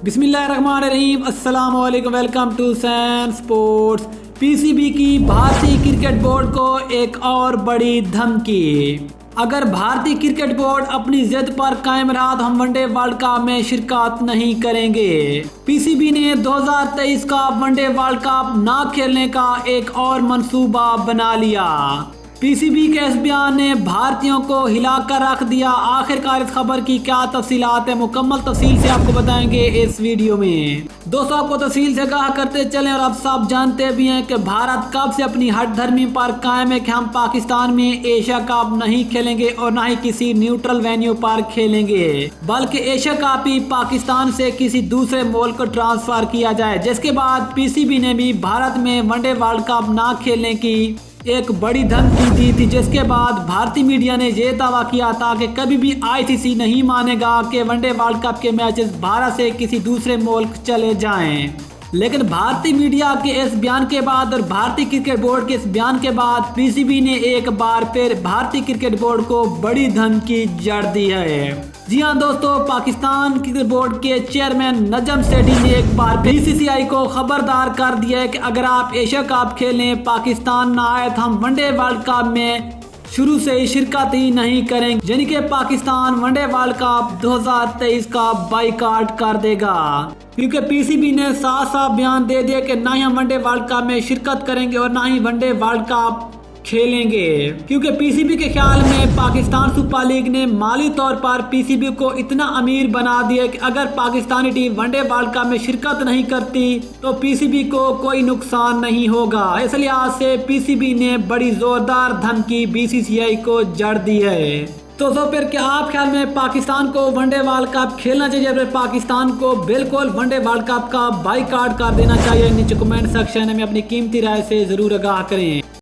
बिस्मिल्लाहिर्रहमानिर्रहीम, अस्सलाम वालेकुम, welcome to San Sports. PCB की भारतीय क्रिकेट बोर्ड को एक और बड़ी धमकी। अगर भारतीय क्रिकेट बोर्ड अपनी जिद पर कायम रहा तो हम वनडे वर्ल्ड कप में शिरकत नहीं करेंगे। पीसीबी ने 2023 का वनडे वर्ल्ड कप ना खेलने का एक और मंसूबा बना लिया। पीसीबी के इस बयान ने भारतीयों को हिलाकर रख दिया। आखिरकार इस खबर की क्या तफसीलात है, मुकम्मल तफसील से आपको बताएंगे इस वीडियो में। दोस्तों, आपको तफसील से आगाह करते चलें और आप सब जानते भी हैं कि भारत कब से अपनी हट धर्मी पर कायम है कि हम पाकिस्तान में एशिया कप नहीं खेलेंगे और न ही किसी न्यूट्रल वेन्यू पर खेलेंगे, बल्कि एशिया कप ही पाकिस्तान से किसी दूसरे मुल्क को ट्रांसफर किया जाए। जिसके बाद पीसीबी ने भी भारत में वनडे वर्ल्ड कप ना खेलने की एक बड़ी धमकी दी थी, जिसके बाद भारतीय मीडिया ने यह दावा किया था कि कभी भी आईसीसी नहीं मानेगा कि वनडे वर्ल्ड कप के मैचेस भारत से किसी दूसरे मुल्क चले जाएं। लेकिन भारतीय मीडिया के इस बयान के बाद और भारतीय क्रिकेट बोर्ड के इस बयान के बाद पीसीबी ने एक बार फिर भारतीय क्रिकेट बोर्ड को बड़ी धमकी जड़ दी है। जी हां दोस्तों, पाकिस्तान क्रिकेट बोर्ड के चेयरमैन नजम सेठी ने एक बार बीसीसीआई को खबरदार कर दिया है कि अगर आप एशिया कप खेलें, पाकिस्तान ना आए तो हम वनडे वर्ल्ड कप में शुरू से ही शिरकत ही नहीं करेंगे, यानी कि पाकिस्तान वनडे वर्ल्ड कप 2023 का बाइकाट कर देगा। क्योंकि पीसीबी ने साफ साफ बयान दे दिया कि ना ही हम वनडे वर्ल्ड कप में शिरकत करेंगे और ना ही वनडे वर्ल्ड कप खेलेंगे। क्योंकि पीसीबी के ख्याल में पाकिस्तान सुपर लीग ने माली तौर पर पीसीबी को इतना अमीर बना दिया कि अगर Pakistani team one day world cup में शिरकत नहीं करती तो पीसीबी को कोई नुकसान नहीं होगा। इस लिहाज से पीसीबी ने बड़ी जोरदार धमकी बीसीसीआई को जड़ दी है। तो फिर क्या आप ख्याल में पाकिस्तान को वनडे वर्ल्ड कप खेलना चाहिए, फिर पाकिस्तान को बिल्कुल वनडे वर्ल्ड कप का बाइकाट कर देना चाहिए? नीचे कमेंट सेक्शन में अपनी कीमती राय से जरूर आगाह करें।